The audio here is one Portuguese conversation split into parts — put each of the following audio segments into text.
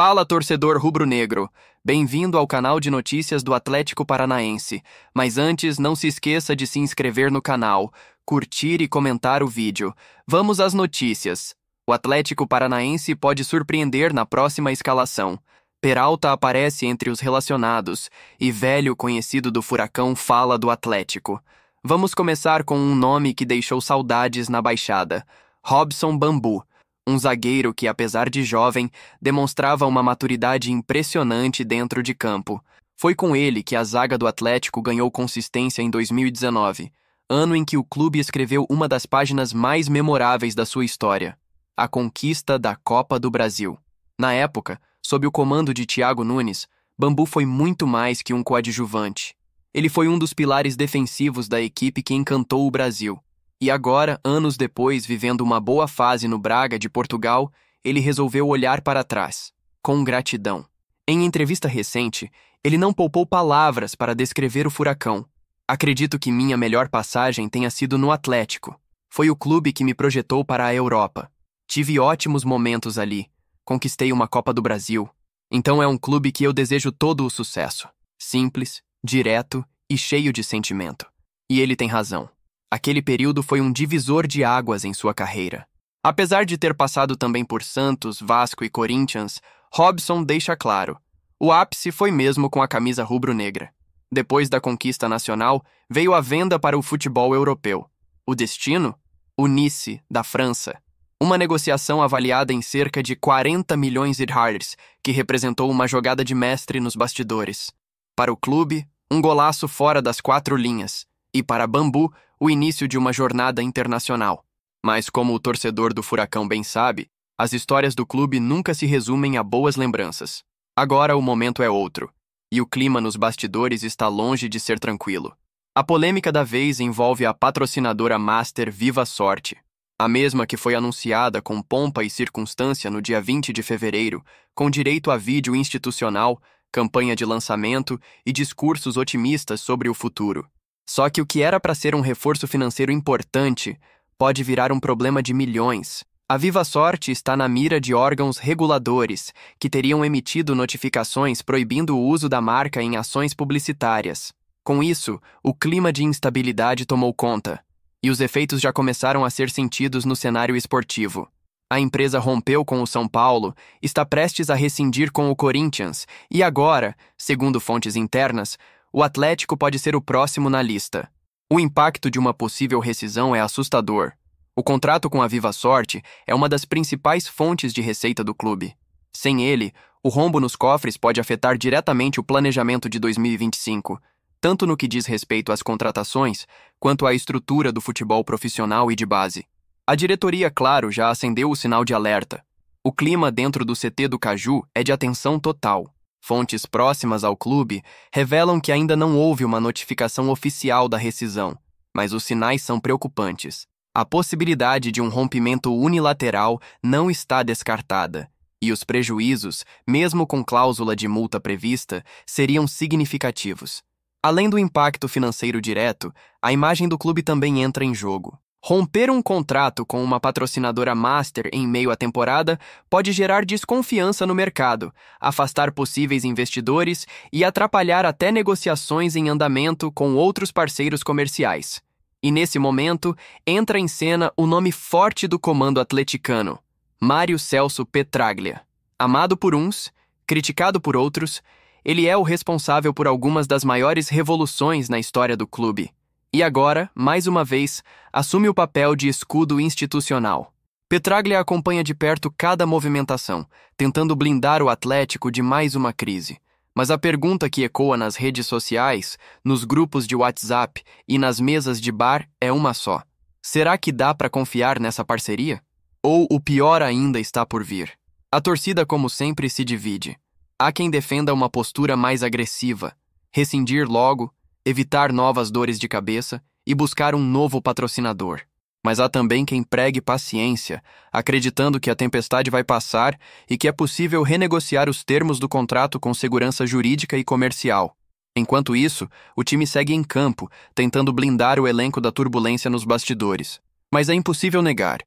Fala, torcedor rubro-negro! Bem-vindo ao canal de notícias do Atlético Paranaense. Mas antes, não se esqueça de se inscrever no canal, curtir e comentar o vídeo. Vamos às notícias. O Atlético Paranaense pode surpreender na próxima escalação. Peralta aparece entre os relacionados e velho conhecido do Furacão fala do Atlético. Vamos começar com um nome que deixou saudades na Baixada: Robson Bambu. Um zagueiro que, apesar de jovem, demonstrava uma maturidade impressionante dentro de campo. Foi com ele que a zaga do Atlético ganhou consistência em 2019, ano em que o clube escreveu uma das páginas mais memoráveis da sua história: a conquista da Copa do Brasil. Na época, sob o comando de Thiago Nunes, Bambu foi muito mais que um coadjuvante. Ele foi um dos pilares defensivos da equipe que encantou o Brasil. E agora, anos depois, vivendo uma boa fase no Braga de Portugal, ele resolveu olhar para trás, com gratidão. Em entrevista recente, ele não poupou palavras para descrever o Furacão. Acredito que minha melhor passagem tenha sido no Atlético. Foi o clube que me projetou para a Europa. Tive ótimos momentos ali. Conquistei uma Copa do Brasil. Então é um clube que eu desejo todo o sucesso. Simples, direto e cheio de sentimento. E ele tem razão. Aquele período foi um divisor de águas em sua carreira. Apesar de ter passado também por Santos, Vasco e Corinthians, Robson deixa claro: o ápice foi mesmo com a camisa rubro-negra. Depois da conquista nacional, veio a venda para o futebol europeu. O destino? O Nice, da França. Uma negociação avaliada em cerca de 40 milhões de reais, que representou uma jogada de mestre nos bastidores. Para o clube, um golaço fora das 4 linhas. E para Bambu, o início de uma jornada internacional. Mas como o torcedor do Furacão bem sabe, as histórias do clube nunca se resumem a boas lembranças. Agora o momento é outro, e o clima nos bastidores está longe de ser tranquilo. A polêmica da vez envolve a patrocinadora master Viva Sorte, a mesma que foi anunciada com pompa e circunstância no dia 20 de fevereiro, com direito a vídeo institucional, campanha de lançamento e discursos otimistas sobre o futuro. Só que o que era para ser um reforço financeiro importante pode virar um problema de milhões. A Viva Sorte está na mira de órgãos reguladores, que teriam emitido notificações proibindo o uso da marca em ações publicitárias. Com isso, o clima de instabilidade tomou conta, e os efeitos já começaram a ser sentidos no cenário esportivo. A empresa rompeu com o São Paulo, está prestes a rescindir com o Corinthians, e agora, segundo fontes internas, o Atlético pode ser o próximo na lista. O impacto de uma possível rescisão é assustador. O contrato com a Viva Sorte é uma das principais fontes de receita do clube. Sem ele, o rombo nos cofres pode afetar diretamente o planejamento de 2025, tanto no que diz respeito às contratações, quanto à estrutura do futebol profissional e de base. A diretoria, claro, já acendeu o sinal de alerta. O clima dentro do CT do Caju é de atenção total. Fontes próximas ao clube revelam que ainda não houve uma notificação oficial da rescisão, mas os sinais são preocupantes. A possibilidade de um rompimento unilateral não está descartada, e os prejuízos, mesmo com cláusula de multa prevista, seriam significativos. Além do impacto financeiro direto, a imagem do clube também entra em jogo. Romper um contrato com uma patrocinadora master em meio à temporada pode gerar desconfiança no mercado, afastar possíveis investidores e atrapalhar até negociações em andamento com outros parceiros comerciais. E nesse momento, entra em cena o nome forte do comando atleticano: Mário Celso Petraglia. Amado por uns, criticado por outros, ele é o responsável por algumas das maiores revoluções na história do clube. E agora, mais uma vez, assume o papel de escudo institucional. Petraglia acompanha de perto cada movimentação, tentando blindar o Atlético de mais uma crise. Mas a pergunta que ecoa nas redes sociais, nos grupos de WhatsApp e nas mesas de bar é uma só: será que dá para confiar nessa parceria? Ou o pior ainda está por vir? A torcida, como sempre, se divide. Há quem defenda uma postura mais agressiva, rescindir logo, evitar novas dores de cabeça e buscar um novo patrocinador. Mas há também quem pregue paciência, acreditando que a tempestade vai passar e que é possível renegociar os termos do contrato com segurança jurídica e comercial. Enquanto isso, o time segue em campo, tentando blindar o elenco da turbulência nos bastidores. Mas é impossível negar: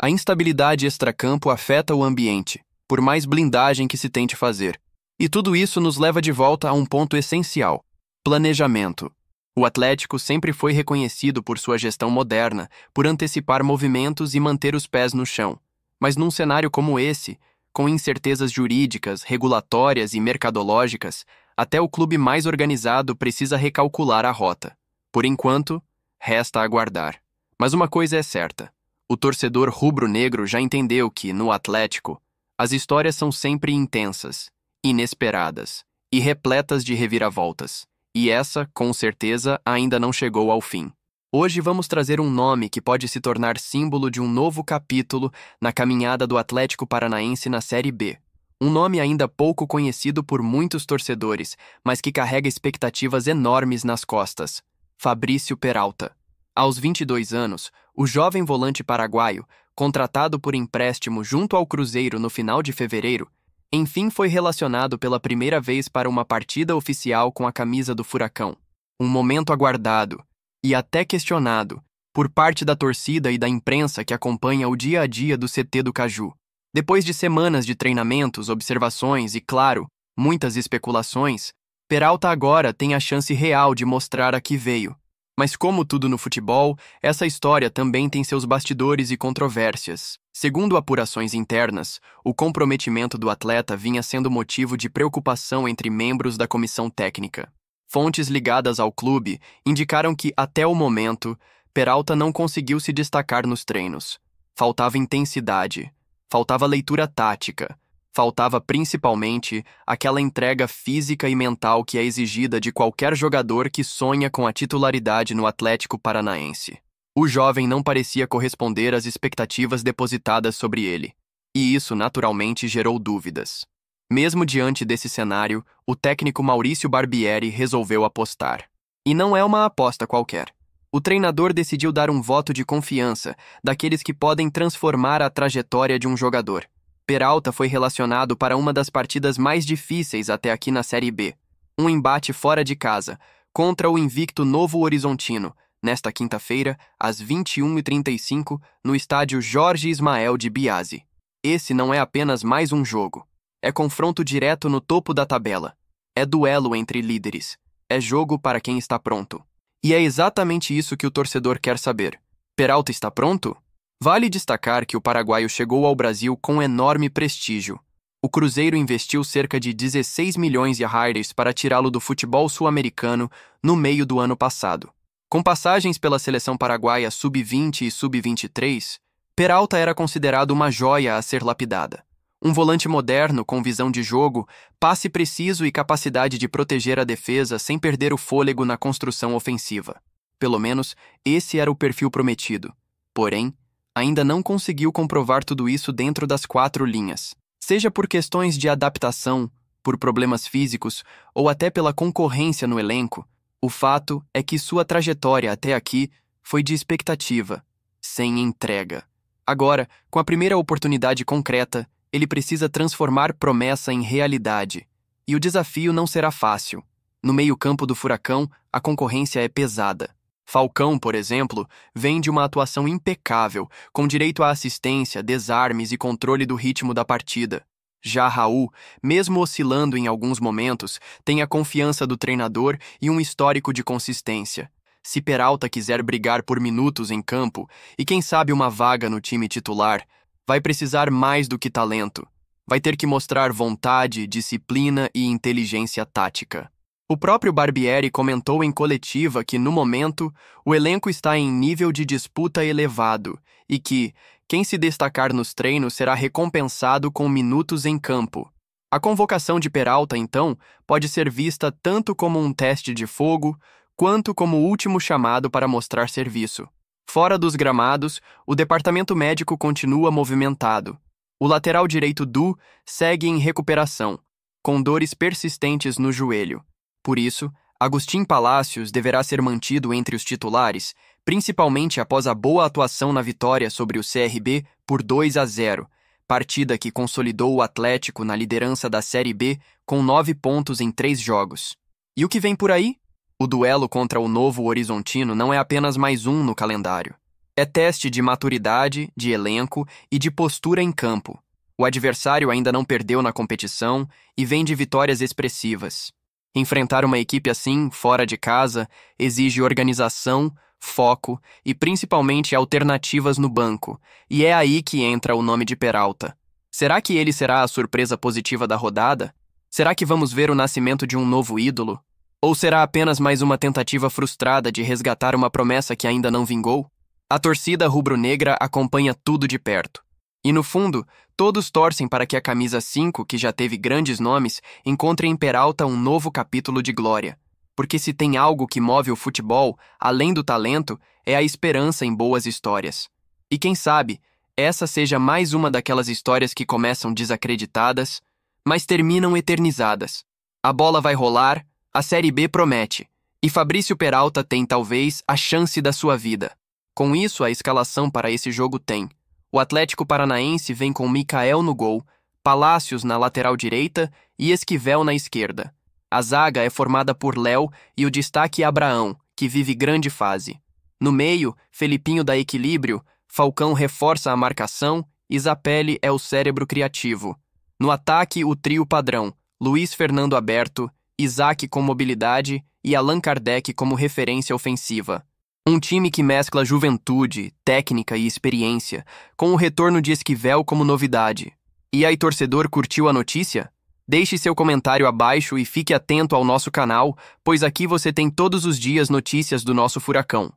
a instabilidade extracampo afeta o ambiente. por mais blindagem que se tente fazer. E tudo isso nos leva de volta a um ponto essencial: planejamento. O Atlético sempre foi reconhecido por sua gestão moderna, por antecipar movimentos e manter os pés no chão. Mas num cenário como esse, com incertezas jurídicas, regulatórias e mercadológicas, até o clube mais organizado precisa recalcular a rota. Por enquanto, resta aguardar. Mas uma coisa é certa: o torcedor rubro-negro já entendeu que, no Atlético, as histórias são sempre intensas, inesperadas e repletas de reviravoltas. E essa, com certeza, ainda não chegou ao fim. Hoje vamos trazer um nome que pode se tornar símbolo de um novo capítulo na caminhada do Atlético Paranaense na Série B. Um nome ainda pouco conhecido por muitos torcedores, mas que carrega expectativas enormes nas costas: Fabrício Peralta. Aos 22 anos, o jovem volante paraguaio, contratado por empréstimo junto ao Cruzeiro no final de fevereiro, enfim foi relacionado pela primeira vez para uma partida oficial com a camisa do Furacão. Um momento aguardado e até questionado por parte da torcida e da imprensa que acompanha o dia a dia do CT do Caju. Depois de semanas de treinamentos, observações e, claro, muitas especulações, Peralta agora tem a chance real de mostrar a que veio. Mas como tudo no futebol, essa história também tem seus bastidores e controvérsias. Segundo apurações internas, o comprometimento do atleta vinha sendo motivo de preocupação entre membros da comissão técnica. Fontes ligadas ao clube indicaram que, até o momento, Peralta não conseguiu se destacar nos treinos. Faltava intensidade, faltava leitura tática, faltava principalmente aquela entrega física e mental que é exigida de qualquer jogador que sonha com a titularidade no Atlético Paranaense. O jovem não parecia corresponder às expectativas depositadas sobre ele, e isso naturalmente gerou dúvidas. Mesmo diante desse cenário, o técnico Maurício Barbieri resolveu apostar. E não é uma aposta qualquer. O treinador decidiu dar um voto de confiança daqueles que podem transformar a trajetória de um jogador. Peralta foi relacionado para uma das partidas mais difíceis até aqui na Série B. Um embate fora de casa, contra o invicto Novo Horizontino, nesta quinta-feira, às 21h35, no estádio Jorge Ismael de Biasi. Esse não é apenas mais um jogo. É confronto direto no topo da tabela. É duelo entre líderes. É jogo para quem está pronto. E é exatamente isso que o torcedor quer saber. Peralta está pronto? Vale destacar que o paraguaio chegou ao Brasil com enorme prestígio. O Cruzeiro investiu cerca de 16 milhões de reais para tirá-lo do futebol sul-americano no meio do ano passado. Com passagens pela seleção paraguaia sub-20 e sub-23, Peralta era considerado uma joia a ser lapidada. Um volante moderno, com visão de jogo, passe preciso e capacidade de proteger a defesa sem perder o fôlego na construção ofensiva. Pelo menos, esse era o perfil prometido. Porém, ainda não conseguiu comprovar tudo isso dentro das 4 linhas. Seja por questões de adaptação, por problemas físicos ou até pela concorrência no elenco, o fato é que sua trajetória até aqui foi de expectativa, sem entrega. Agora, com a primeira oportunidade concreta, ele precisa transformar promessa em realidade. E o desafio não será fácil. No meio-campo do Furacão, a concorrência é pesada. Falcão, por exemplo, vem de uma atuação impecável, com direito à assistência, desarmes e controle do ritmo da partida. Já Raul, mesmo oscilando em alguns momentos, tem a confiança do treinador e um histórico de consistência. Se Peralta quiser brigar por minutos em campo, e quem sabe uma vaga no time titular, vai precisar mais do que talento. Vai ter que mostrar vontade, disciplina e inteligência tática. O próprio Barbieri comentou em coletiva que, no momento, o elenco está em nível de disputa elevado e que, quem se destacar nos treinos será recompensado com minutos em campo. A convocação de Peralta, então, pode ser vista tanto como um teste de fogo, quanto como o último chamado para mostrar serviço. Fora dos gramados, o departamento médico continua movimentado. O lateral direito Du segue em recuperação, com dores persistentes no joelho. Por isso, Agustín Palacios deverá ser mantido entre os titulares, principalmente após a boa atuação na vitória sobre o CRB por 2-0, partida que consolidou o Atlético na liderança da Série B com 9 pontos em 3 jogos. E o que vem por aí? O duelo contra o Novo Horizontino não é apenas mais um no calendário. É teste de maturidade, de elenco e de postura em campo. O adversário ainda não perdeu na competição e vem de vitórias expressivas. Enfrentar uma equipe assim, fora de casa, exige organização, foco e principalmente alternativas no banco, e é aí que entra o nome de Peralta. Será que ele será a surpresa positiva da rodada? Será que vamos ver o nascimento de um novo ídolo? Ou será apenas mais uma tentativa frustrada de resgatar uma promessa que ainda não vingou? A torcida rubro-negra acompanha tudo de perto. E no fundo, todos torcem para que a camisa 5, que já teve grandes nomes, encontre em Peralta um novo capítulo de glória. Porque se tem algo que move o futebol, além do talento, é a esperança em boas histórias. E quem sabe, essa seja mais uma daquelas histórias que começam desacreditadas, mas terminam eternizadas. A bola vai rolar, a Série B promete, e Fabrício Peralta tem talvez a chance da sua vida. Com isso, a escalação para esse jogo tem: o Atlético Paranaense vem com Micael no gol, Palácios na lateral direita e Esquivel na esquerda. A zaga é formada por Léo e o destaque é Abraão, que vive grande fase. No meio, Felipinho dá equilíbrio, Falcão reforça a marcação e Zapelli é o cérebro criativo. No ataque, o trio padrão: Luiz Fernando aberto, Isaac com mobilidade e Allan Kardec como referência ofensiva. Um time que mescla juventude, técnica e experiência, com o retorno de Esquivel como novidade. E aí, torcedor, curtiu a notícia? Deixe seu comentário abaixo e fique atento ao nosso canal, pois aqui você tem todos os dias notícias do nosso Furacão.